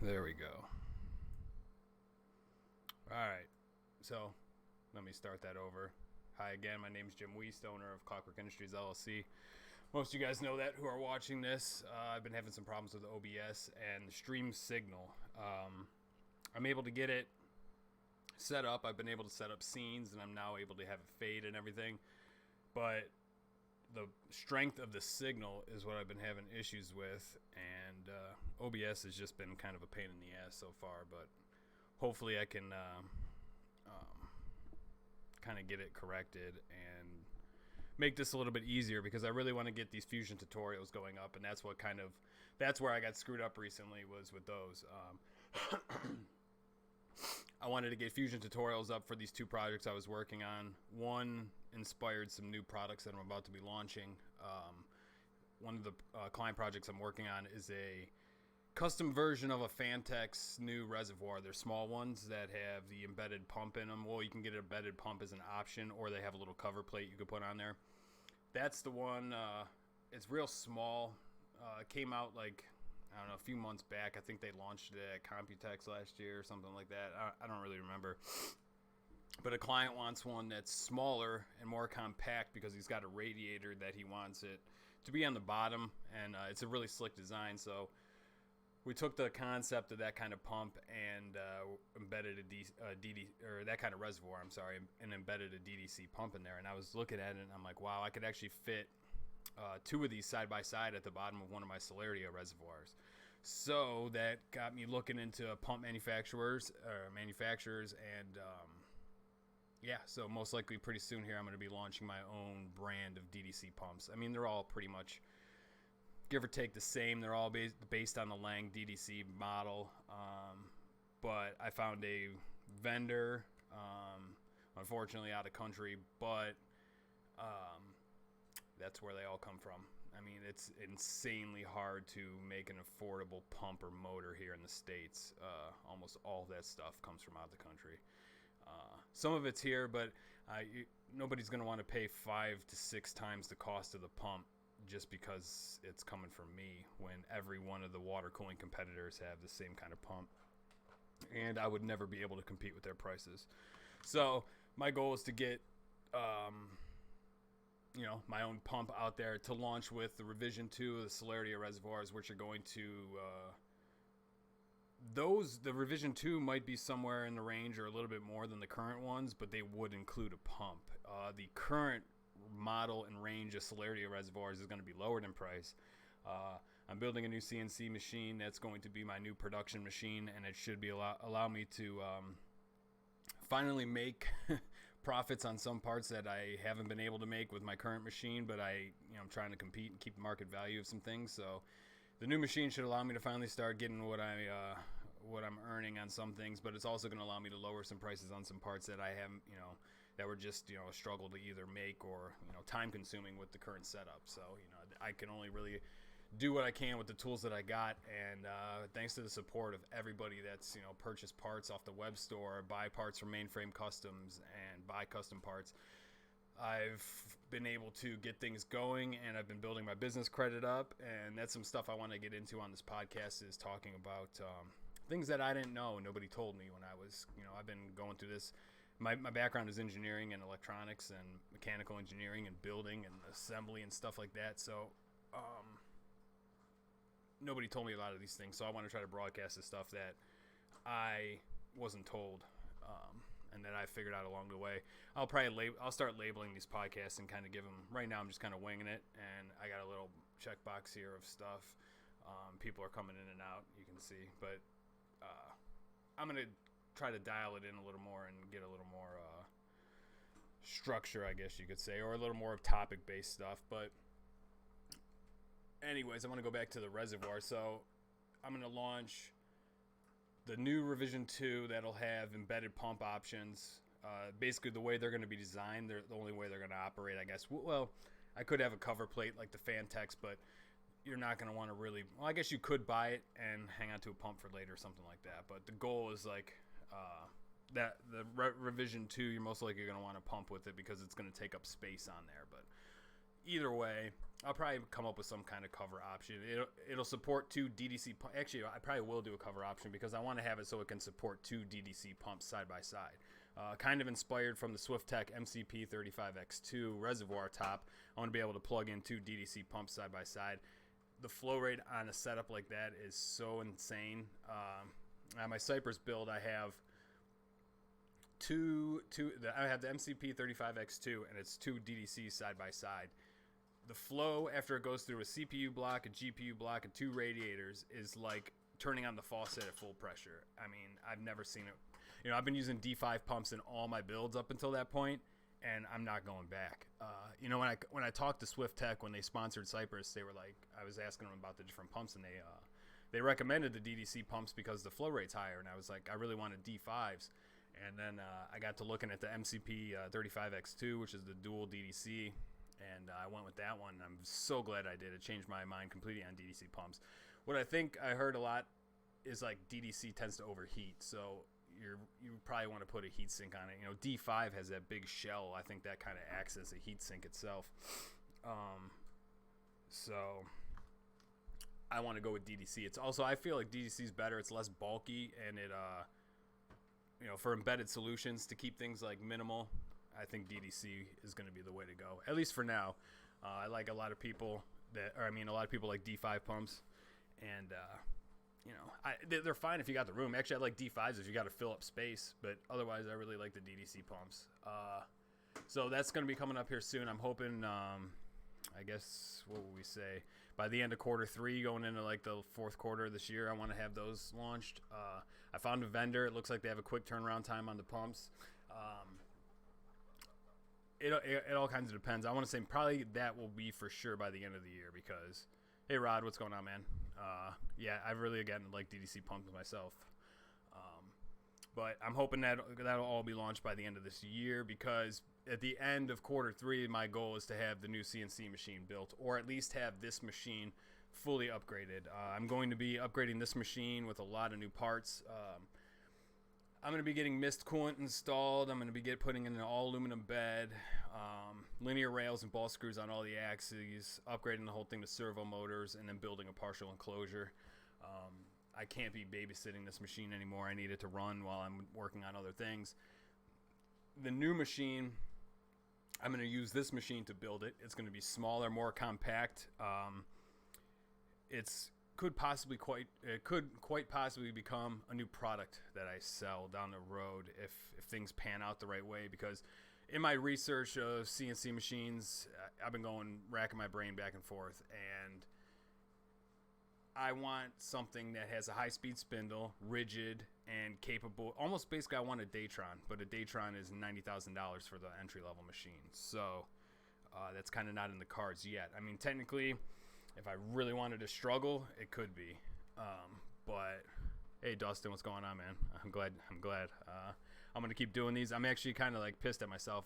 There we go. Alright, so let me start that over. Hi again, my name is Jim Wiest, owner of Clockwerk Industries, LLC. Most of you guys know that who are watching this. I've been having some problems with OBS and the stream signal. I'm able to get it set up. I've been able to set up scenes, and I'm now able to have it fade and everything. But the strength of the signal is what I've been having issues with, and OBS has just been kind of a pain in the ass so far, but hopefully I can kind of get it corrected and make this a little bit easier, because I really want to get these Fusion tutorials going up, and that's where I got screwed up recently, was with those. I wanted to get Fusion tutorials up for these two projects I was working on. One inspired some new products that I'm about to be launching. One of the client projects I'm working on is a custom version of a Fantex new reservoir. They're small ones that have the embedded pump in them. Well, you can get an embedded pump as an option, or they have a little cover plate you could put on there. That's the one. It's real small. It came out like, I don't know, a few months back. I think they launched it at Computex last year or something like that. I don't really remember. But a client wants one that's smaller and more compact, because he's got a radiator that he wants it to be on the bottom, and it's a really slick design. So we took the concept of that kind of pump and embedded a DD, or that kind of reservoir, and embedded a DDC pump in there. And I was looking at it, and I'm like, wow, I could actually fit two of these side by side at the bottom of one of my Solaria reservoirs. So that got me looking into pump manufacturers, and yeah, so most likely pretty soon here I'm going to be launching my own brand of DDC pumps. I mean, they're all pretty much, give or take, the same. They're all based on the Lang DDC model, but I found a vendor, unfortunately out of country, but that's where they all come from. I mean, it's insanely hard to make an affordable pump or motor here in the States. Almost all of that stuff comes from out of the country. Some of it's here, but nobody's going to want to pay 5 to 6 times the cost of the pump just because it's coming from me, when every one of the water cooling competitors have the same kind of pump, and I would never be able to compete with their prices. So my goal is to get my own pump out there to launch with the Revision 2 of the Solaria reservoirs, which are going to the Revision 2 might be somewhere in the range or a little bit more than the current ones, but they would include a pump. The current model and range of Solaria reservoirs is going to be lowered in price. I'm building a new CNC machine that's going to be my new production machine, and it should be allow me to finally make profits on some parts that I haven't been able to make with my current machine, but I'm trying to compete and keep the market value of some things. So the new machine should allow me to finally start getting what I'm earning on some things, but it's also going to allow me to lower some prices on some parts that I haven't, that were just, a struggle to either make or, time consuming with the current setup. So, I can only really do what I can with the tools that I got, and thanks to the support of everybody that's, purchased parts off the web store, buy parts from Mainframe Customs, and buy custom parts, I've been able to get things going, and I've been building my business credit up. And that's some stuff I want to get into on this podcast, is talking about things that I didn't know, nobody told me when I was, I've been going through this. My background is engineering and electronics and mechanical engineering and building and assembly and stuff like that. So nobody told me a lot of these things. So I want to try to broadcast the stuff that I wasn't told, and that I figured out along the way. I'll start labeling these podcasts and kind of give them. Right now I'm just kind of winging it, and I got a little checkbox here of stuff. People are coming in and out, you can see, but I'm going to try to dial it in a little more and get a little more structure, I guess you could say, or a little more topic-based stuff. But anyways, I want to go back to the reservoir. So I'm going to launch the new Revision 2 that'll have embedded pump options. Basically, the way they're going to be designed, the only way they're going to operate, I guess. Well, I could have a cover plate like the Fantex, but you're not going to want to really... Well, I guess you could buy it and hang on to a pump for later or something like that. But the goal is like... that the Revision 2, you're most likely going to want to pump with it, because it's going to take up space on there. But either way, I'll probably come up with some kind of cover option. It'll support 2 DDC pumps. Actually, I probably will do a cover option because I want to have it so it can support 2 DDC pumps side by side. Kind of inspired from the SwiftTech MCP35X2 reservoir top. I want to be able to plug in 2 DDC pumps side by side. The flow rate on a setup like that is so insane. On my Cypress build, I have I have the MCP35X2 and it's 2 DDCs side by side. The flow after it goes through a CPU block, a GPU block, and 2 radiators is like turning on the faucet at full pressure. I mean, I've never seen it. You know, I've been using D5 pumps in all my builds up until that point, and I'm not going back. You know, when I talked to SwiftTech when they sponsored Cypress, they were like, I was asking them about the different pumps, and they recommended the DDC pumps because the flow rate's higher, and I was like, I really wanted D5s. And then I got to looking at the MCP 35X2, which is the dual DDC, and I went with that one. And I'm so glad I did. It changed my mind completely on DDC pumps. What I think I heard a lot is like DDC tends to overheat, so you probably want to put a heat sink on it. You know, D5 has that big shell. I think that kind of acts as a heat sink itself. So I want to go with DDC. It's also, I feel like DDC is better. It's less bulky, and it you know, for embedded solutions to keep things like minimal, I think DDC is going to be the way to go, at least for now. I like a lot of people a lot of people like D5 pumps, and you know, they're fine if you got the room. Actually, I like D5s if you got to fill up space, but otherwise, I really like the DDC pumps. So that's going to be coming up here soon. I'm hoping, I guess, what would we say? By the end of Q3, going into like the 4th quarter of this year, I want to have those launched. I found a vendor. It looks like they have a quick turnaround time on the pumps. It all kinds of depends. I want to say probably that will be for sure by the end of the year because, hey, Rod, what's going on, man? Yeah, I really, again, like DDC pumps myself. But I'm hoping that'll all be launched by the end of this year because at the end of Q3, my goal is to have the new CNC machine built, or at least have this machine fully upgraded. I'm going to be upgrading this machine with a lot of new parts. I'm going to be getting mist coolant installed. I'm going to be putting in an all aluminum bed, linear rails and ball screws on all the axes, upgrading the whole thing to servo motors, and then building a partial enclosure. I can't be babysitting this machine anymore. I need it to run while I'm working on other things. The new machine, I'm going to use this machine to build it. It's going to be smaller, more compact. It could quite possibly become a new product that I sell down the road if things pan out the right way. Because in my research of CNC machines, I've been racking my brain back and forth, and I want something that has a high-speed spindle, rigid, and capable. Almost basically, I want a Datron, but a Datron is $90,000 for the entry-level machine. So that's kind of not in the cards yet. I mean, technically, if I really wanted to struggle, it could be. But hey, Dustin, what's going on, man? I'm glad. I'm gonna keep doing these. I'm actually kind of like pissed at myself.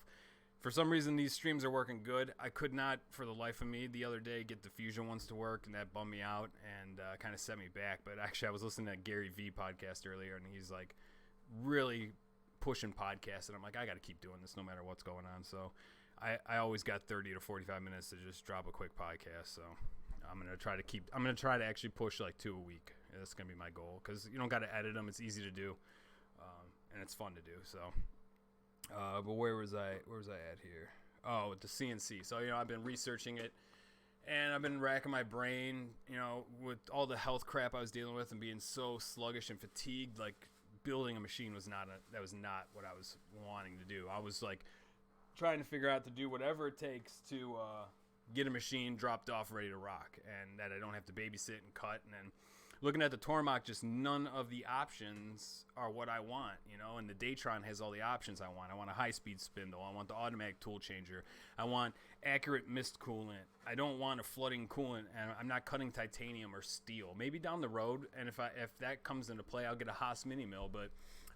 For some reason, these streams are working good. I could not, for the life of me, the other day get the Fusion ones to work, and that bummed me out and kind of set me back. But actually, I was listening to that Gary V podcast earlier, and he's like really pushing podcasts, and I'm like, I got to keep doing this no matter what's going on. So I always got 30 to 45 minutes to just drop a quick podcast. So I'm gonna try to actually push like 2 a week. That's gonna be my goal because you don't got to edit them. It's easy to do, and it's fun to do. So. But where was I at here? Oh, with the CNC. So, you know, I've been researching it, and I've been racking my brain, you know, with all the health crap I was dealing with and being so sluggish and fatigued. Like, building a machine was not what I was wanting to do. I was, like, trying to figure out to do whatever it takes to get a machine dropped off ready to rock, and that I don't have to babysit and cut. And then looking at the Tormach, just none of the options are what I want, you know, and the Datron has all the options I want. I want a high-speed spindle. I want the automatic tool changer. I want accurate mist coolant. I don't want a flooding coolant, and I'm not cutting titanium or steel. Maybe down the road, and if that comes into play, I'll get a Haas mini mill, but,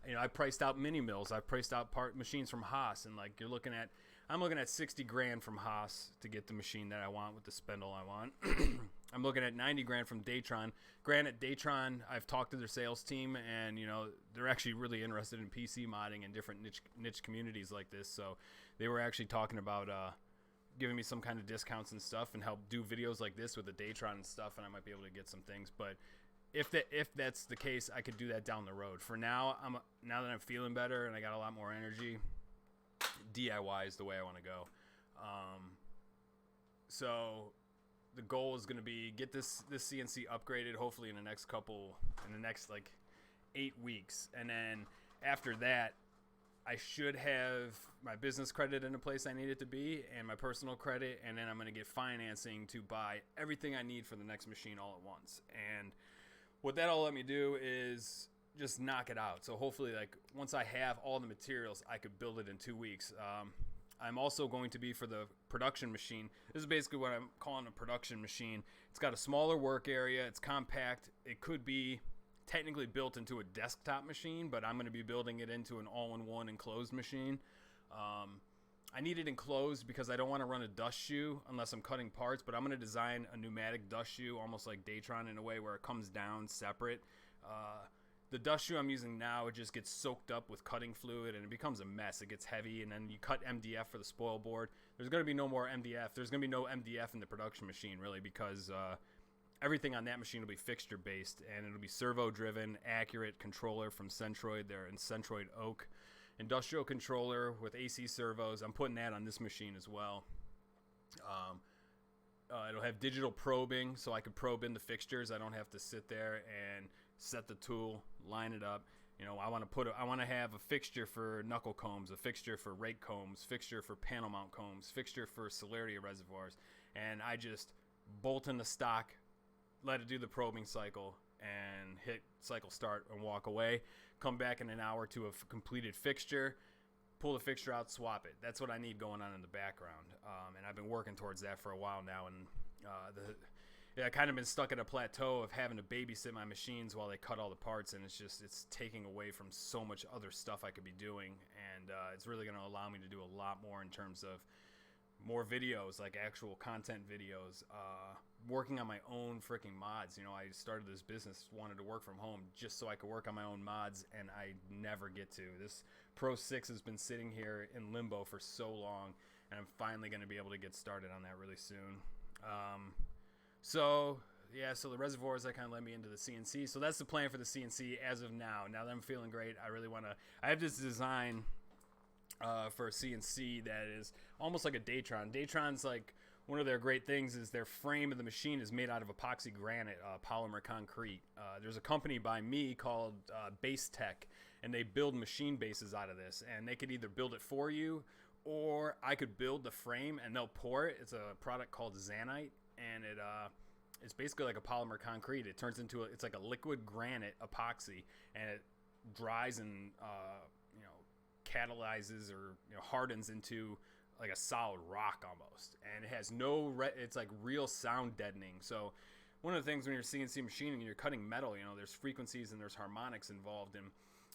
you know, I priced out mini mills. I priced out machines from Haas, and, like, I'm looking at $60,000 from Haas to get the machine that I want with the spindle I want. I'm looking at $90,000 from Datron. Granted, Datron, I've talked to their sales team, and, you know, they're actually really interested in PC modding and different niche communities like this. So they were actually talking about giving me some kind of discounts and stuff and help do videos like this with the Datron and stuff, and I might be able to get some things. But if that's the case, I could do that down the road. For now, now that I'm feeling better and I got a lot more energy, DIY is the way I want to go. So the goal is going to be get this CNC upgraded, hopefully in the next like 8 weeks, and then after that, I should have my business credit in a place I need it to be and my personal credit, and then I'm going to get financing to buy everything I need for the next machine all at once. And what that'll let me do is just knock it out. So hopefully, like, once I have all the materials, I could build it in 2 weeks. I'm also going to be, for the production machine, this is basically what I'm calling a production machine. It's got a smaller work area. It's compact. It could be technically built into a desktop machine, but I'm going to be building it into an all-in-one enclosed machine. I need it enclosed because I don't want to run a dust shoe unless I'm cutting parts, but I'm going to design a pneumatic dust shoe, almost like Datron in a way, where it comes down separate. The dust shoe I'm using now, it just gets soaked up with cutting fluid and it becomes a mess. It gets heavy, and then you cut MDF for the spoil board. There's going to be no more MDF. There's going to be no MDF in the production machine, really, because everything on that machine will be fixture based, and it'll be servo driven, accurate controller from Centroid. They're in Centroid Oak. Industrial controller with AC servos. I'm putting that on this machine as well. It'll have digital probing, so I can probe in the fixtures. I don't have to sit there and set the tool, line it up. You know, I want to have a fixture for knuckle combs, a fixture for rake combs, fixture for panel mount combs, fixture for Celeria reservoirs, and I just bolt in the stock, let it do the probing cycle, and hit cycle start and walk away. Come back in an hour to a completed fixture, pull the fixture out, swap it. That's what I need going on in the background, and I've been working towards that for a while now. And I've kind of been stuck at a plateau of having to babysit my machines while they cut all the parts, and it's taking away from so much other stuff I could be doing, and it's really going to allow me to do a lot more in terms of more videos, like actual content videos, working on my own freaking mods. You know, I started this business, wanted to work from home just so I could work on my own mods, and I never get to. This Pro 6 has been sitting here in limbo for so long, and I'm finally going to be able to get started on that really soon. So the reservoirs, that kind of led me into the CNC. So that's the plan for the CNC as of now. Now that I'm feeling great, I have this design for a CNC that is almost like a Datron. Datron's, like, one of their great things is their frame of the machine is made out of epoxy granite, polymer concrete. There's a company by me called Base Tech, and they build machine bases out of this, and they could either build it for you, or I could build the frame and they'll pour it. It's a product called Zanite, and it's basically like a polymer concrete. It turns into it's like a liquid granite epoxy, and it dries and catalyzes or hardens into like a solid rock almost, and it has it's like real sound deadening. So one of the things when you're CNC machining and you're cutting metal, there's frequencies and there's harmonics involved, and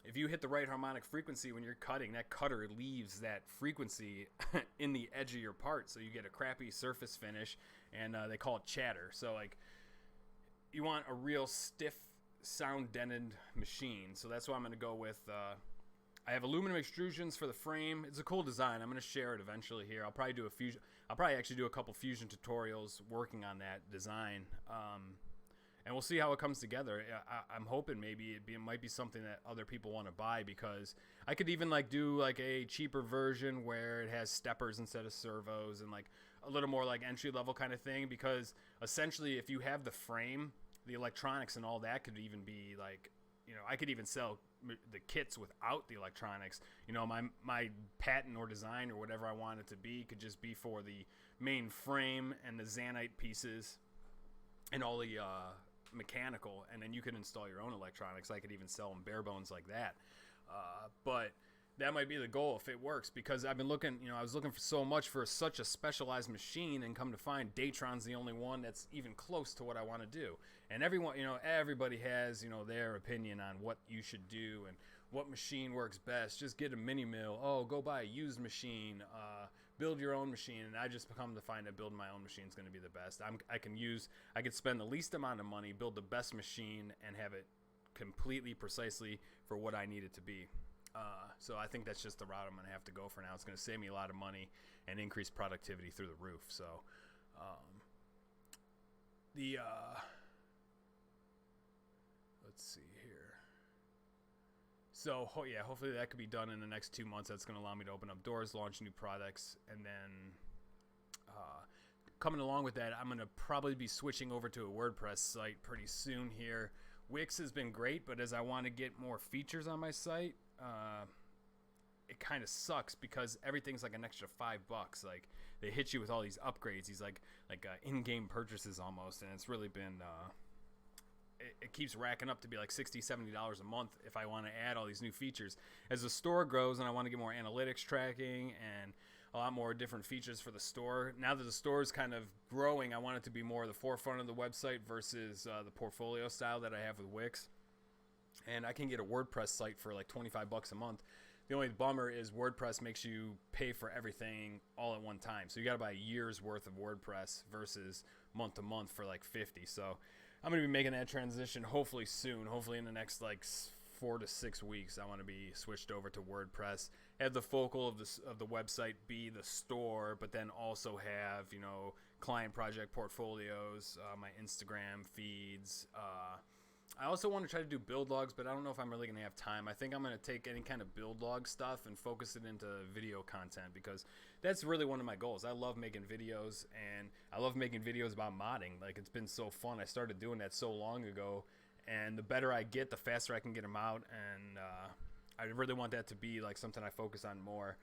if you hit the right harmonic frequency when you're cutting, that cutter leaves that frequency in the edge of your part, so you get a crappy surface finish, and they call it chatter. So, like, you want a real stiff sound deadened machine, so that's what I'm going to go with. I have aluminum extrusions for the frame. It's a cool design. I'm going to share it eventually here. I'll probably actually do a couple fusion tutorials working on that design. And we'll see how it comes together. I'm hoping maybe it might be something that other people want to buy, because I could even do a cheaper version where it has steppers instead of servos, and like a little more like entry level kind of thing, because essentially if you have the frame, the electronics and all that could even be like, I could even sell the kits without the electronics. My patent or design or whatever I want it to be could just be for the main frame and the Zanite pieces and all the mechanical, and then you can install your own electronics. I could even sell them bare bones like that. But that might be the goal if it works, because I've been looking, I was looking for so much for such a specialized machine, and come to find Datron's the only one that's even close to what I want to do. And everyone, everybody has, their opinion on what you should do and what machine works best. Just get a mini mill. Oh, go buy a used machine. Build your own machine. And I just come to find that building my own machine is going to be the best. I could spend the least amount of money, build the best machine, and have it completely precisely for what I need it to be. So I think that's just the route I'm going to have to go for now. It's going to save me a lot of money and increase productivity through the roof. So let's see here. So yeah, hopefully that could be done in the next 2 months. That's going to allow me to open up doors, launch new products, and then coming along with that, I'm going to probably be switching over to a WordPress site pretty soon here. Wix has been great, but as I want to get more features on my site, it kind of sucks because everything's like an extra $5. Like they hit you with all these upgrades, these like in-game purchases almost, and it's really been it keeps racking up to be like $60-$70 a month if I want to add all these new features. As the store grows and I want to get more analytics tracking and a lot more different features for the store. Now that the store is kind of growing, I want it to be more the forefront of the website versus the portfolio style that I have with Wix. And I can get a WordPress site for like $25 a month. The only bummer is WordPress makes you pay for everything all at one time. So you got to buy a year's worth of WordPress versus month to month for like $50. So I'm going to be making that transition hopefully soon. Hopefully in the next like 4 to 6 weeks, I want to be switched over to WordPress. Have the focal of the website be the store, but then also have, you know, client project portfolios, my Instagram feeds. I also want to try to do build logs, but I don't know if I'm really going to have time. I think I'm going to take any kind of build log stuff and focus it into video content because that's really one of my goals. I love making videos, and I love making videos about modding. Like, it's been so fun. I started doing that so long ago, and the better I get, the faster I can get them out, and I really want that to be like something I focus on more.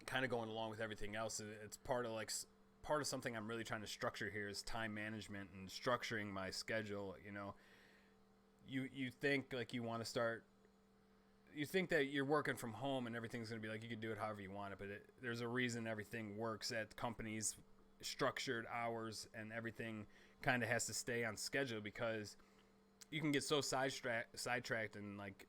Kind of going along with everything else, it's part of something I'm really trying to structure here is time management and structuring my schedule. You know, you think like you want to start, you think that you're working from home and everything's going to be like you can do it however you want it, but there's a reason everything works at companies, structured hours, and everything kind of has to stay on schedule because you can get so sidetracked and like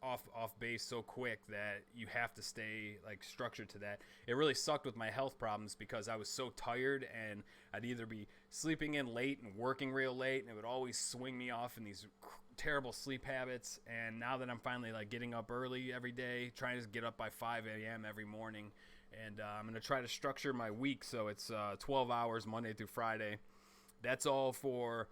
off base so quick that you have to stay like structured to that. It really sucked with my health problems because I was so tired and I'd either be sleeping in late and working real late, and it would always swing me off in these terrible sleep habits. And now that I'm finally like getting up early every day, trying to get up by 5 a.m. every morning, and I'm going to try to structure my week so it's 12 hours Monday through Friday. That's all for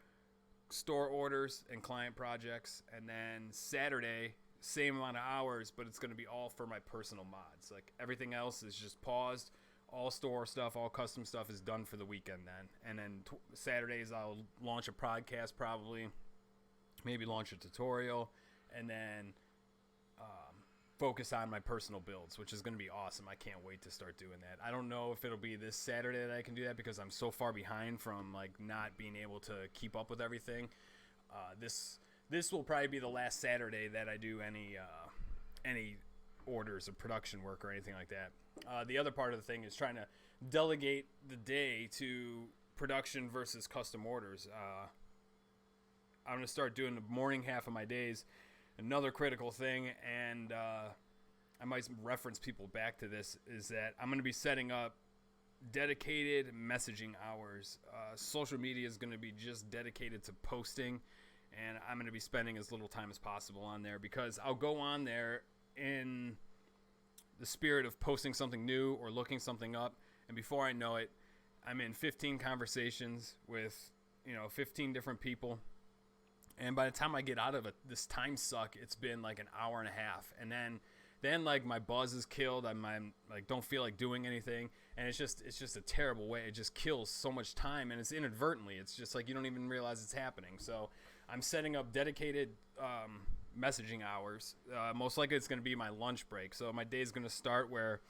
store orders and client projects, and then Saturday same amount of hours, but it's going to be all for my personal mods. Like everything else is just paused. All store stuff, all custom stuff is done for the weekend then. And then Saturdays I'll launch a podcast probably, maybe launch a tutorial, and then focus on my personal builds, which is going to be awesome. I can't wait to start doing that. I don't know if it'll be this Saturday that I can do that because I'm so far behind from like not being able to keep up with everything. This will probably be the last Saturday that I do any orders of production work or anything like that. The other part of the thing is trying to delegate the day to production versus custom orders. I'm going to start doing the morning half of my days. Another critical thing, and I might reference people back to this, is that I'm going to be setting up dedicated messaging hours. Social media is going to be just dedicated to posting, and I'm going to be spending as little time as possible on there because I'll go on there in the spirit of posting something new or looking something up, and before I know it, I'm in 15 conversations with 15 different people, and by the time I get out of this time suck, it's been like an hour and a half, and then like my buzz is killed. I'm like don't feel like doing anything, and it's just a terrible way. It just kills so much time, and it's inadvertently. It's just like you don't even realize it's happening. So I'm setting up dedicated messaging hours. Most likely it's going to be my lunch break. So my day is going to start where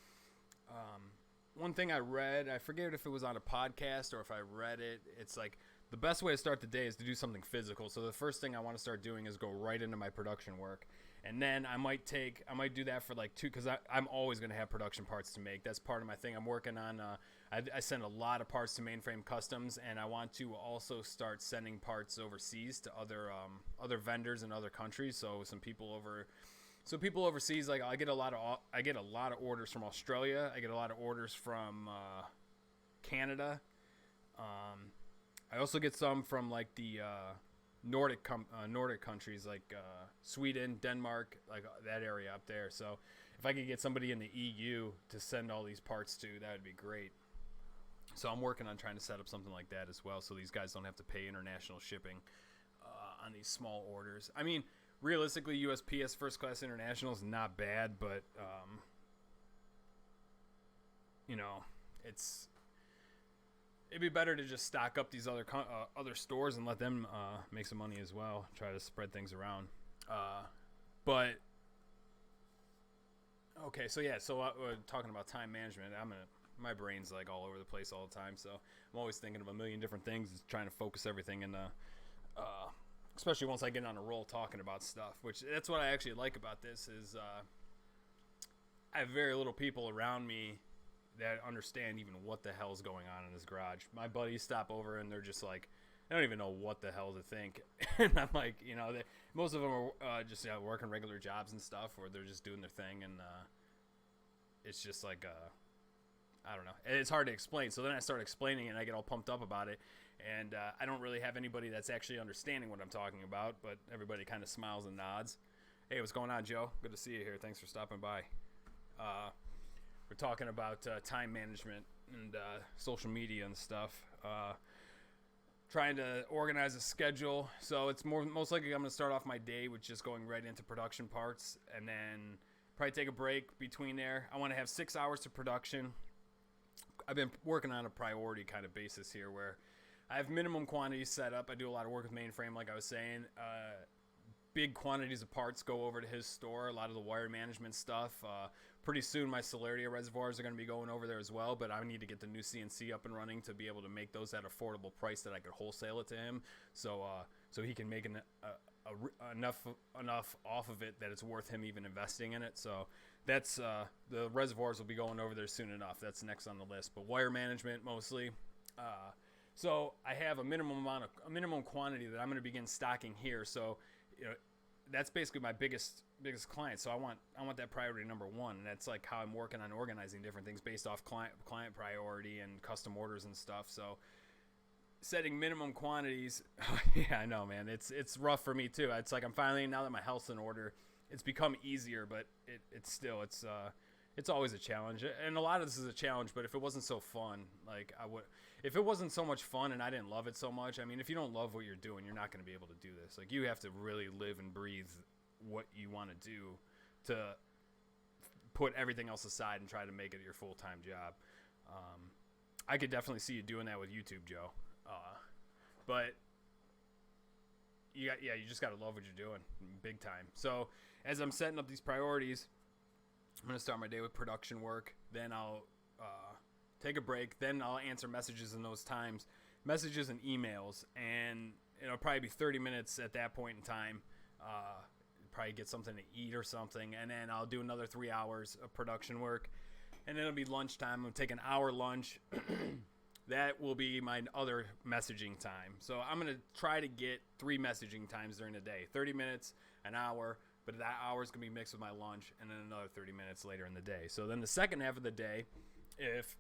one thing I read, I forget if it was on a podcast or if I read it, it's like the best way to start the day is to do something physical. So the first thing I want to start doing is go right into my production work. And then I might do that for like 2, because I'm always going to have production parts to make. That's part of my thing. I'm working on, I send a lot of parts to Mainframe Customs, and I want to also start sending parts overseas to other vendors in other countries. So people overseas, like I get a lot of orders from Australia. I get a lot of orders from Canada. I also get some from like the Nordic countries like Sweden, Denmark, like that area up there. So if I could get somebody in the EU to send all these parts to, that would be great. So I'm working on trying to set up something like that as well, so these guys don't have to pay international shipping on these small orders. I mean, realistically, USPS First Class International is not bad, but it'd be better to just stock up these other stores and let them make some money as well. Try to spread things around. But okay, so we're talking about time management. My brain's like all over the place all the time, so I'm always thinking of a million different things, trying to focus everything in especially once I get on a roll talking about stuff, which that's what I actually like about this is I have very little people around me that understand even what the hell's going on in this garage. My buddies stop over and they're just like, I don't even know what the hell to think. And I'm like, most of them are just working regular jobs and stuff, or they're just doing their thing, and it's just like I don't know. It's hard to explain. So then I start explaining it, and I get all pumped up about it, and I don't really have anybody that's actually understanding what I'm talking about, but everybody kind of smiles and nods. Hey, what's going on, Joe? Good to see you here. Thanks for stopping by. We're talking about time management and social media and stuff. Trying to organize a schedule. So it's most likely I'm going to start off my day with just going right into production parts, and then probably take a break between there. I want to have 6 hours to production. I've been working on a priority kind of basis here where I have minimum quantities set up. I do a lot of work with mainframe, like I was saying. Big quantities of parts go over to his store, a lot of the wire management stuff. Pretty soon my Celeria reservoirs are going to be going over there as well, but I need to get the new CNC up and running to be able to make those at an affordable price that I could wholesale it to him, so he can make enough off of it that it's worth him even investing in it. So that's the reservoirs will be going over there soon enough. That's next on the list, but wire management mostly. So I have a minimum quantity that I'm going to begin stocking here. So that's basically my biggest client. So I want that priority number one, and that's like how I'm working on organizing different things based off client priority and custom orders and stuff. So setting minimum quantities, yeah, I know, man. It's rough for me too. It's like I'm finally, now that my health's in order, it's become easier, but it's always a challenge. And a lot of this is a challenge, but if it wasn't so fun, like if it wasn't so much fun and I didn't love it so much, I mean, if you don't love what you're doing, you're not going to be able to do this. Like, you have to really live and breathe what you want to do to put everything else aside and try to make it your full-time job. I could definitely see you doing that with YouTube, Joe. But you just got to love what you're doing big time. So as I'm setting up these priorities, I'm going to start my day with production work. Then I'll take a break. Then I'll answer messages in those times, messages and emails. And it'll probably be 30 minutes at that point in time. Probably get something to eat or something. And then I'll do another 3 hours of production work. And then it'll be lunchtime. I'm going to take an hour lunch. That will be my other messaging time. So I'm going to try to get 3 messaging times during the day. 30 minutes, an hour. But that hour is going to be mixed with my lunch, and then another 30 minutes later in the day. So then the second half of the day, if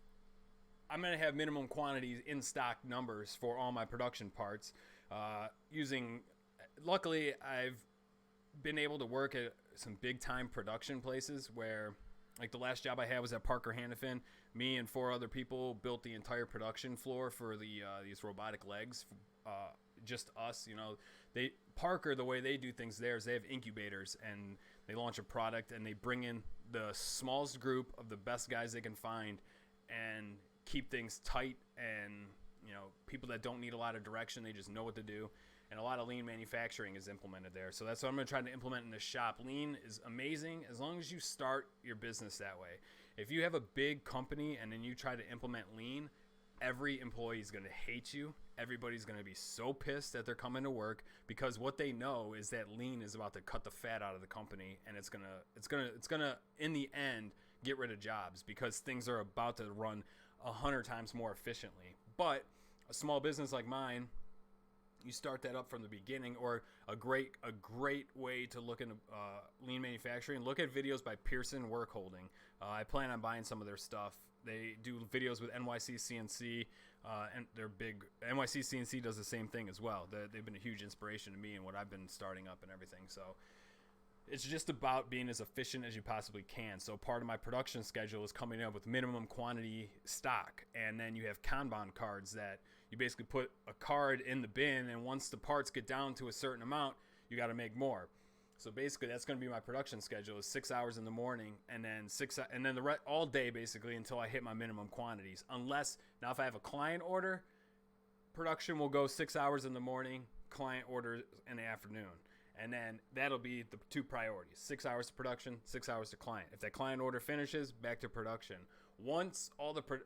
I'm going to have minimum quantities in stock numbers for all my production parts, luckily I've been able to work at some big time production places where, like the last job I had was at Parker Hannafin. Me and 4 other people built the entire production floor for these robotic legs. Just us, Parker, the way they do things there is they have incubators, and they launch a product, and they bring in the smallest group of the best guys they can find and keep things tight, and people that don't need a lot of direction, they just know what to do. And a lot of lean manufacturing is implemented there. So that's what I'm going to try to implement in the shop. Lean is amazing as long as you start your business that way. If you have a big company and then you try to implement lean, every employee is going to hate you. Everybody's going to be so pissed that they're coming to work, because what they know is that lean is about to cut the fat out of the company, and it's going to in the end get rid of jobs, because things are about to run 100 times more efficiently. But a small business like mine, you start that up from the beginning. Or a great way to look into lean manufacturing, look at videos by Pearson Work Holding. I plan on buying some of their stuff. They do videos with NYC CNC. and they're big. NYC CNC does the same thing as well. They've been a huge inspiration to me and what I've been starting up and everything. So it's just about being as efficient as you possibly can. So part of my production schedule is coming up with minimum quantity stock. And then you have Kanban cards that you basically put a card in the bin, and once the parts get down to a certain amount, you got to make more. So basically that's going to be my production schedule, is 6 hours in the morning and then all day basically until I hit my minimum quantities. Unless, now if I have a client order, production will go 6 hours in the morning, client order in the afternoon. And then that'll be the two priorities: 6 hours to production, 6 hours to client. If that client order finishes, back to production. Once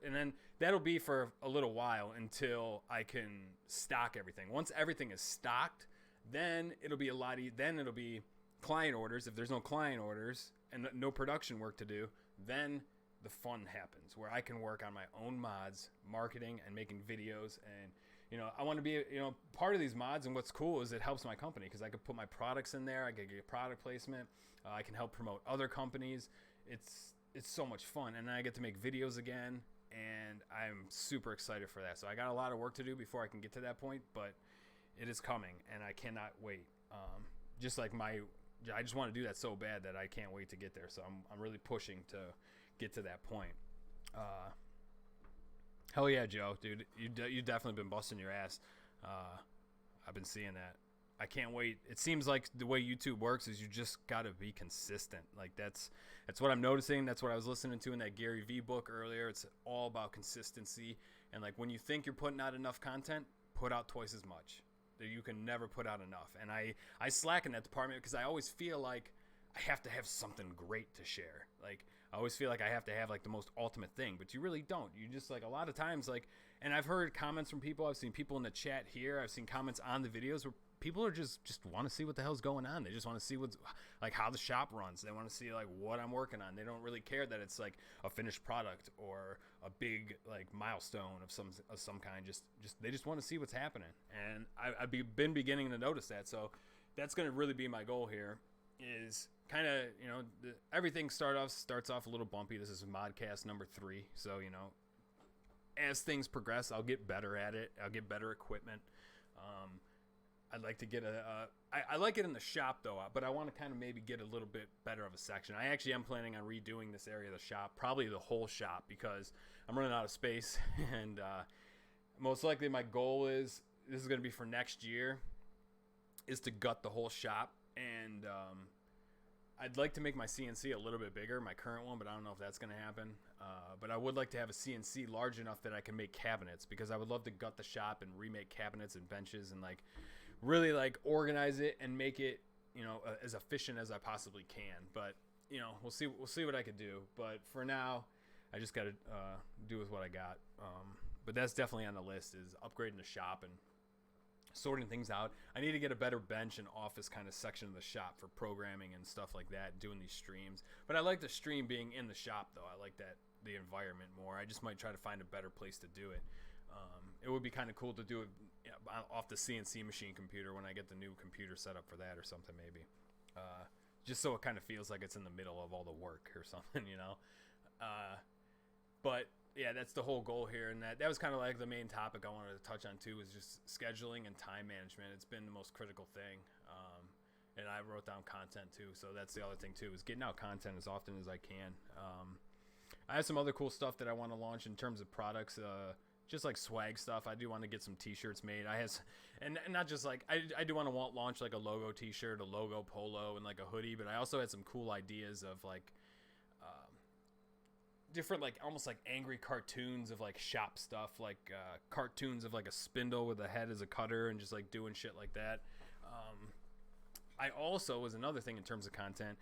and then that'll be for a little while until I can stock everything. Once everything is stocked, then it'll be then it'll be client orders. If there's no client orders and no production work to do, then the fun happens where I can work on my own mods, marketing and making videos. And I want to be, part of these mods. And what's cool is it helps my company because I can put my products in there. I can get product placement. I can help promote other companies. It's so much fun. And then I get to make videos again. And I'm super excited for that. So I got a lot of work to do before I can get to that point, but it is coming and I cannot wait. Just like I just want to do that so bad that I can't wait to get there. So I'm really pushing to get to that point. Hell yeah, Joe, dude, you definitely been busting your ass. I've been seeing that. I can't wait. It seems like the way YouTube works is you just got to be consistent. Like that's what I'm noticing. That's what I was listening to in that Gary Vee book earlier. It's all about consistency. And like when you think you're putting out enough content, put out twice as much. You can never put out enough. And I slack in that department because I always feel like I have to have something great to share. Like I always feel like I have to have like the most ultimate thing, but you really don't. You just like a lot of times like, and I've heard comments from people. I've seen people in the chat here. I've seen comments on the videos where people are just want to see what the hell's going on. They just want to see what's like how the shop runs. They want to see like what I'm working on. They don't really care that it's like a finished product or a big like milestone of some kind. Just they just want to see what's happening. And I've been beginning to notice that. So that's going to really be my goal here. Is kind of everything starts off a little bumpy. This is Modcast number 3. So as things progress, I'll get better at it. I'll get better equipment. I'd like to get I like it in the shop though, but I want to kind of maybe get a little bit better of a section. I actually am planning on redoing this area of the shop, probably the whole shop, because I'm running out of space. And most likely my goal is, this is going to be for next year, is to gut the whole shop. And I'd like to make my CNC a little bit bigger, my current one, but I don't know if that's going to happen. But I would like to have a CNC large enough that I can make cabinets, because I would love to gut the shop and remake cabinets and benches and like really like organize it and make it, as efficient as I possibly can. But, we'll see what I could do. But for now, I just got to do with what I got. But that's definitely on the list, is upgrading the shop and sorting things out. I need to get a better bench and office kind of section of the shop for programming and stuff like that, doing these streams. But I like the stream being in the shop though. I like the environment more. I just might try to find a better place to do it. It would be kind of cool to do it off the CNC machine computer when I get the new computer set up for that or something maybe. Just so it kind of feels like it's in the middle of all the work or something, But yeah, that's the whole goal here. And that was kind of like the main topic I wanted to touch on too, is just scheduling and time management. It's been the most critical thing. And I wrote down content too. So that's the other thing too, is getting out content as often as I can. I have some other cool stuff that I want to launch in terms of products, just like swag stuff. I do want to get some t-shirts made. And not just like, I do want to launch like a logo t-shirt, a logo polo, and like a hoodie. But I also had some cool ideas of like, different like almost like angry cartoons of like shop stuff, like cartoons of like a spindle with a head as a cutter and just like doing shit like that. I also, was another thing in terms of content,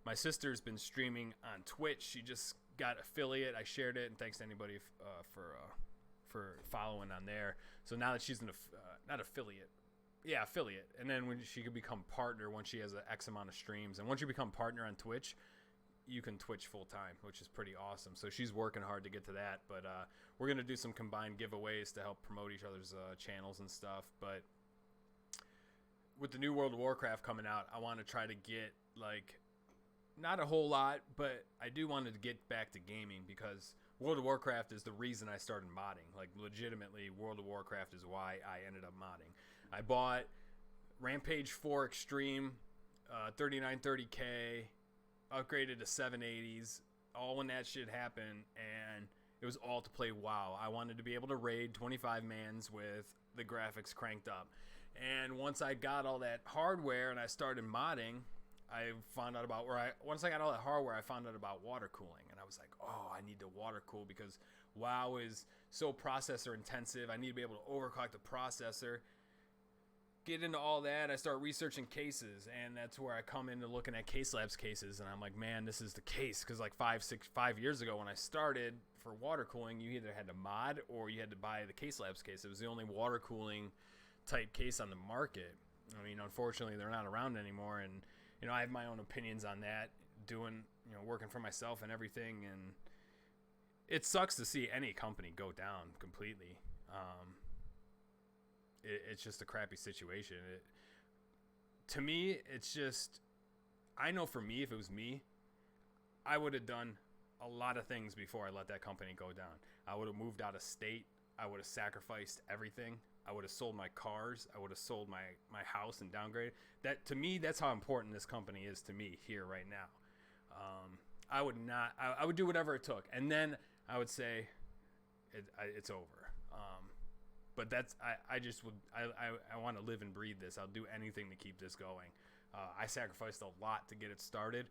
my sister's been streaming on Twitch. She just got affiliate. I shared it, and thanks to anybody for following on there. So now that she's not affiliate, affiliate, and then when she could become partner once she has an X amount of streams, and once you become partner on Twitch, you can Twitch full time, which is pretty awesome. So she's working hard to get to that, but we're gonna do some combined giveaways to help promote each other's channels and stuff. But with the new World of Warcraft coming out, I want to try to get like not a whole lot, but I do want to get back to gaming, because World of Warcraft is the reason I started modding. Like, legitimately, World of Warcraft is why I ended up modding. I bought Rampage 4 Extreme, 3930K, upgraded to 780s, all when that shit happened, and it was all to play WoW. I wanted to be able to raid 25 mans with the graphics cranked up. And once I got all that hardware and I started modding, once I got all that hardware, I found out about water cooling. And I was like, oh, I need to water cool because WoW is so processor intensive. I need to be able to overclock the processor. Get into all that. I start researching cases, and that's where I come into looking at Case Labs cases. And I'm like, man, this is the case. Because like 5 years ago when I started for water cooling, you either had to mod or you had to buy the Case Labs case. It was the only water cooling type case on the market. I mean, unfortunately, they're not around anymore. And I have my own opinions on that, working for myself and everything, and it sucks to see any company go down completely. It's just a crappy situation. To me, it's just, I know for me, if it was me, I would have done a lot of things before I let that company go down. I would have moved out of state. I would have sacrificed everything. I would have sold my cars. I would have sold my house and downgraded. That, to me, that's how important this company is to me here right now. I would do whatever it took. And then I would say it's over. But that's, I want to live and breathe this. I'll do anything to keep this going. I sacrificed a lot to get it started.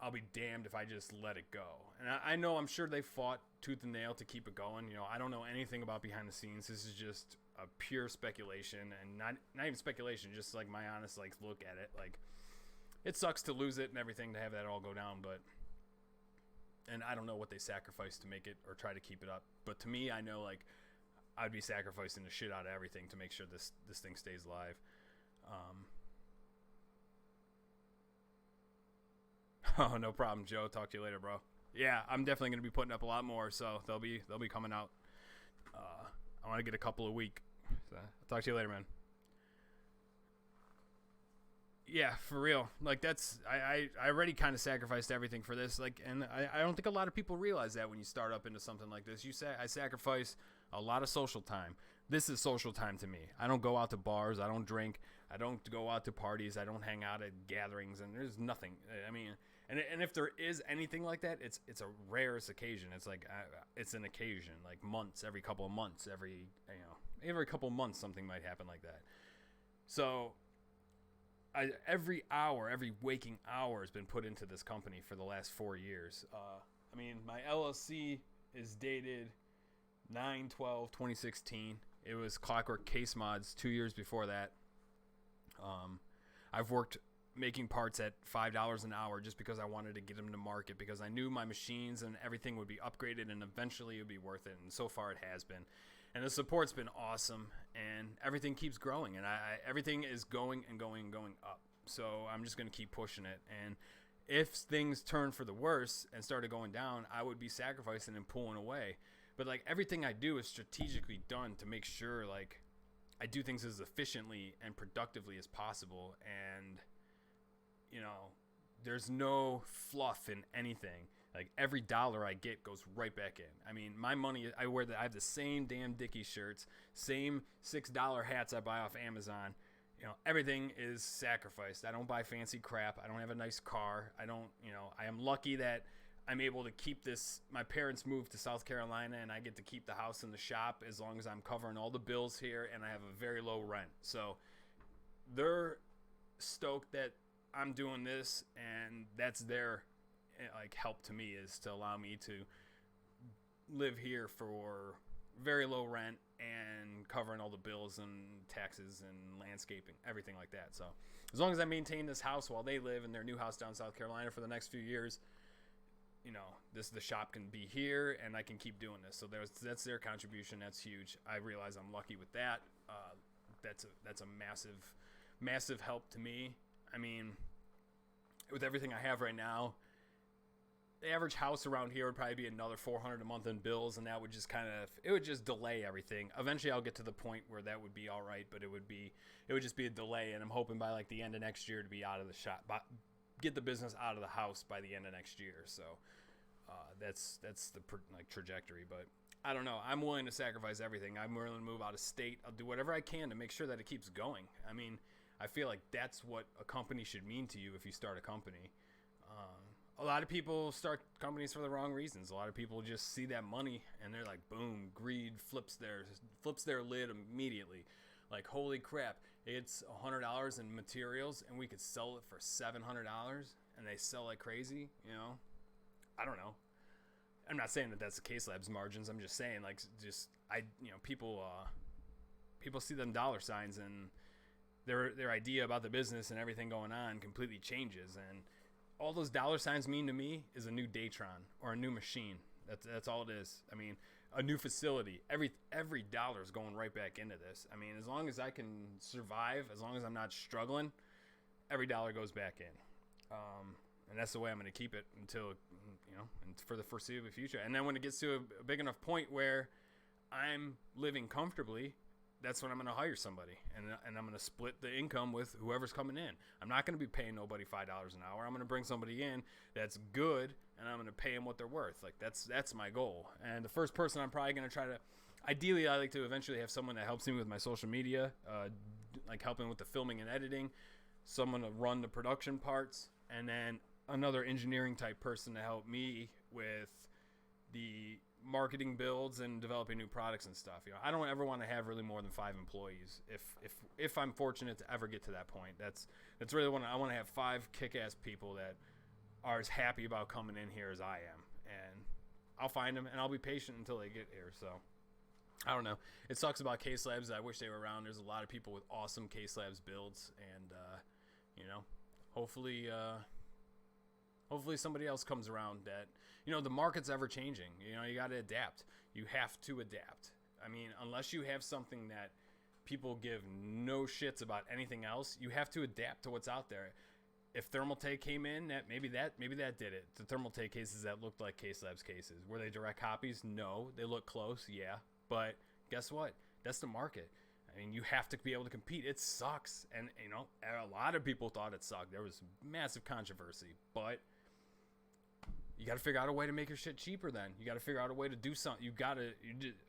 I'll be damned if I just let it go. And I know, I'm sure they fought tooth and nail to keep it going. I don't know anything about behind the scenes. This is just a pure speculation, and not even speculation, just like my honest look at it. Like, it sucks to lose it and everything, to have that all go down, and I don't know what they sacrificed to make it or try to keep it up. But to me, I know I'd be sacrificing the shit out of everything to make sure this thing stays live. Oh, no problem, Joe. Talk to you later, bro. Yeah, I'm definitely going to be putting up a lot more, so they'll be coming out. I want to get a couple a week. So I'll talk to you later, man. Yeah, for real. That's I already kind of sacrificed everything for this. And I don't think a lot of people realize that when you start up into something like this. I sacrifice a lot of social time. This is social time to me. I don't go out to bars. I don't drink. I don't go out to parties. I don't hang out at gatherings. And there's nothing. I mean, and if there is anything like that, it's a rarest occasion. It's it's an occasion, months, every couple of months, every couple of months something might happen like that. So every waking hour has been put into this company for the last 4 years. I mean, my LLC is dated 9/12/2016. It was Clockwerk Case Mods 2 years before that. I've worked making parts at $5 an hour just because I wanted to get them to market, because I knew my machines and everything would be upgraded and eventually it would be worth it. And so far it has been. And the support's been awesome, and everything keeps growing, and everything is going and going and going up. So I'm just going to keep pushing it. And if things turn for the worse and started going down, I would be sacrificing and pulling away. But everything I do is strategically done to make sure I do things as efficiently and productively as possible. And there's no fluff in anything. Every dollar I get goes right back in. I mean, my money, I have the same damn Dickies shirts, same $6 hats I buy off Amazon. Everything is sacrificed. I don't buy fancy crap. I don't have a nice car. I am lucky that I'm able to keep this. My parents moved to South Carolina, and I get to keep the house and the shop as long as I'm covering all the bills here, and I have a very low rent. So they're stoked that I'm doing this, and that's their help to me, is to allow me to live here for very low rent and covering all the bills and taxes and landscaping, everything like that. So as long as I maintain this house while they live in their new house down in South Carolina for the next few years, the shop can be here and I can keep doing this. So that's their contribution. That's huge. I realize I'm lucky with that. That's a massive help to me. I mean, with everything I have right now, the average house around here would probably be another $400 a month in bills, and that would just it would just delay everything. Eventually I'll get to the point where that would be all right, but it would just be a delay, and I'm hoping by the end of next year to be out of the shop, get the business out of the house by the end of next year. So That's the trajectory. But I don't know. I'm willing to sacrifice everything. I'm willing to move out of state. I'll do whatever I can to make sure that it keeps going. I mean, I feel like that's what a company should mean to you if you start a company. A lot of people start companies for the wrong reasons. A lot of people just see that money and they're like, boom, greed flips their lid immediately. Like, holy crap, it's $100 in materials and we could sell it for $700, and they sell like crazy. I don't know. I'm not saying that that's the Case Labs margins. I'm just saying, like, people see them dollar signs, and their idea about the business and everything going on completely changes. And all those dollar signs mean to me is a new Datron or a new machine. That's all it is. I mean, a new facility. Every dollar is going right back into this. I mean, as long as I can survive, as long as I'm not struggling, every dollar goes back in. And that's the way I'm going to keep it until, and for the foreseeable future. And then when it gets to a big enough point where I'm living comfortably, that's when I'm going to hire somebody, and I'm going to split the income with whoever's coming in. I'm not going to be paying nobody $5 an hour. I'm going to bring somebody in that's good, and I'm going to pay them what they're worth. Like, that's my goal. And the first person I'm probably going to try to, ideally, I like to eventually have someone that helps me with my social media, like helping with the filming and editing, someone to run the production parts, and then another engineering type person to help me with the marketing builds and developing new products and stuff. I don't ever want to have really more than 5 employees if I'm fortunate to ever get to that point. That's really what I want to have. 5 kick-ass people that are as happy about coming in here as I am, and I'll find them and I'll be patient until they get here. So I don't know. It sucks about Case Labs. I wish they were around. There's a lot of people with awesome Case Labs builds, and hopefully somebody else comes around that, the market's ever changing. You got to adapt. You have to adapt. I mean, unless you have something that people give no shits about anything else, you have to adapt to what's out there. If Thermaltake came in, maybe that did it. The Thermaltake cases that looked like Case Labs cases. Were they direct copies? No. They look close, yeah. But guess what? That's the market. I mean, you have to be able to compete. It sucks. And, a lot of people thought it sucked. There was massive controversy. But you got to figure out a way to make your shit cheaper then. You got to figure out a way to do something.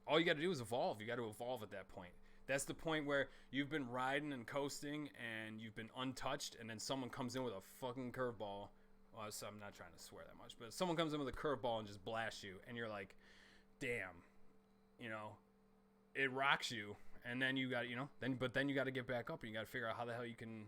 All you got to do is evolve. You got to evolve at that point. That's the point where you've been riding and coasting and you've been untouched, and then someone comes in with a fucking curveball. Well, so I'm not trying to swear that much, but someone comes in with a curveball and just blasts you, and you're like, damn, it rocks you. And then you got, then you got to get back up, and you got to figure out how the hell you can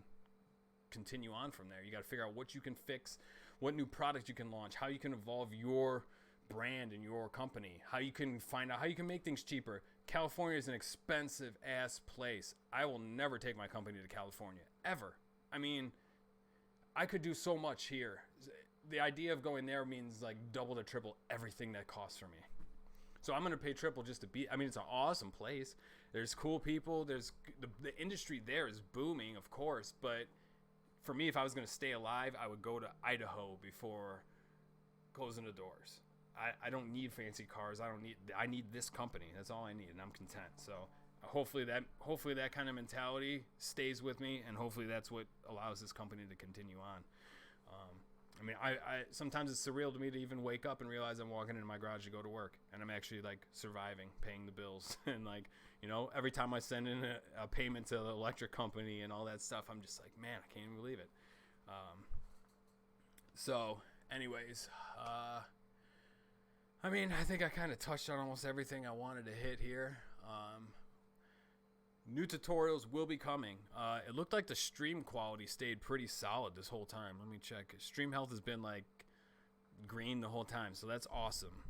continue on from there. You got to figure out what you can fix, what new product you can launch, how you can evolve your brand and your company, how you can find out how you can make things cheaper. California is an expensive ass place. I will never take my company to California, ever. I mean, I could do so much here. The idea of going there means like double to triple everything that costs for me. So I'm going to pay triple just to be, it's an awesome place. There's cool people. There's the industry there is booming, of course, but for me, if I was going to stay alive, I would go to Idaho before closing the doors. I don't need fancy cars. I need this company. That's all I need, and I'm content. So hopefully that kind of mentality stays with me, and hopefully that's what allows this company to continue on. I sometimes it's surreal to me to even wake up and realize I'm walking into my garage to go to work, and I'm actually like surviving, paying the bills, and like, every time I send in a payment to the electric company and all that stuff, I'm just like, man, I can't even believe it. So anyways, I think I kind of touched on almost everything I wanted to hit here. New tutorials will be coming. It looked like the stream quality stayed pretty solid this whole time. Let me check. Stream health has been like green the whole time, so that's awesome.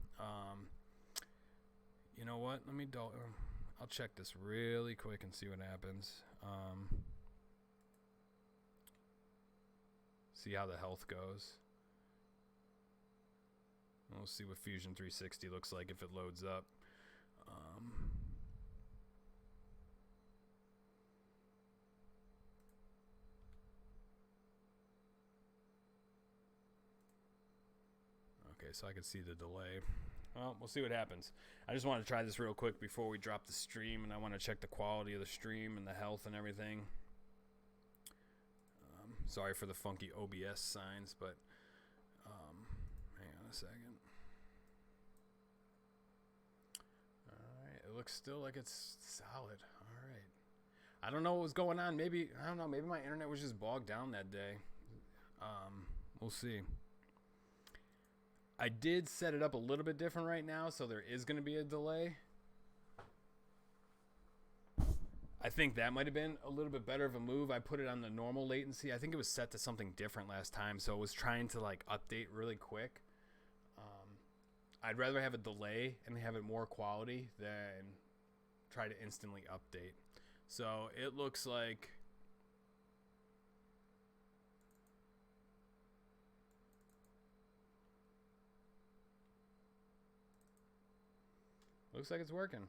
You know what? I'll check this really quick and see what happens. See how the health goes. We'll see what Fusion 360 looks like if it loads up. Okay, so I can see the delay. Well, we'll see what happens. I just want to try this real quick before we drop the stream, and I want to check the quality of the stream and the health and everything. Sorry for the funky OBS signs, but hang on a second. looks still like it's solid. All right. I don't know what was going on. Maybe, I don't know, maybe my internet was just bogged down that day. We'll see. I did set it up a little bit different right now, so there is going to be a delay. I think that might have been a little bit better of a move. I put it on the normal latency. I think it was set to something different last time, so it was trying to like update really quick. I'd rather have a delay and have it more quality than try to instantly update. So it looks like it's working.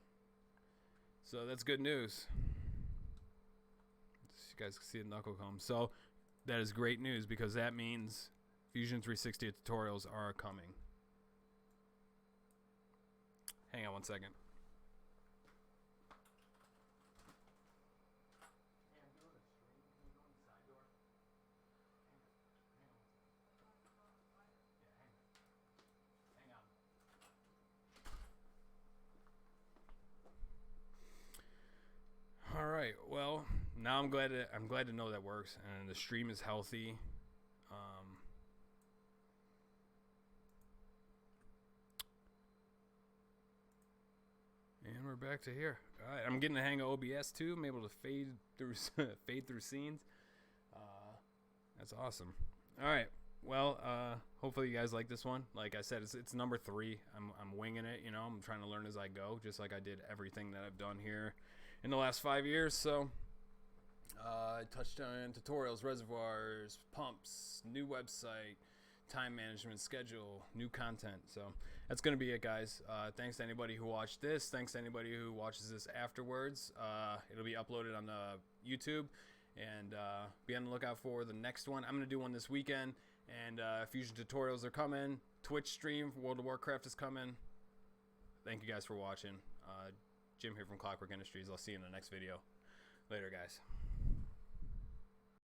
So that's good news. You guys can see the knuckle comb. So that is great news because that means Fusion 360 tutorials are coming. Hang on one second. All right. Well, now I'm glad to know that works and the stream is healthy. And we're back to here. All right, I'm getting the hang of OBS too. I'm able to fade through scenes. That's awesome. All right. Well, hopefully you guys like this one. Like I said, it's number 3. I'm winging it. You know, I'm trying to learn as I go, just like I did everything that I've done here in the last 5 years. So I touched on tutorials, reservoirs, pumps, new website, time management, schedule, new content. So that's going to be it, guys. Thanks to anybody who watched this. Thanks to anybody who watches this afterwards. It'll be uploaded on the YouTube. And be on the lookout for the next one. I'm going to do one this weekend. And Fusion tutorials are coming. Twitch stream for World of Warcraft is coming. Thank you guys for watching. Jim here from Clockwerk Industries. I'll see you in the next video. Later, guys.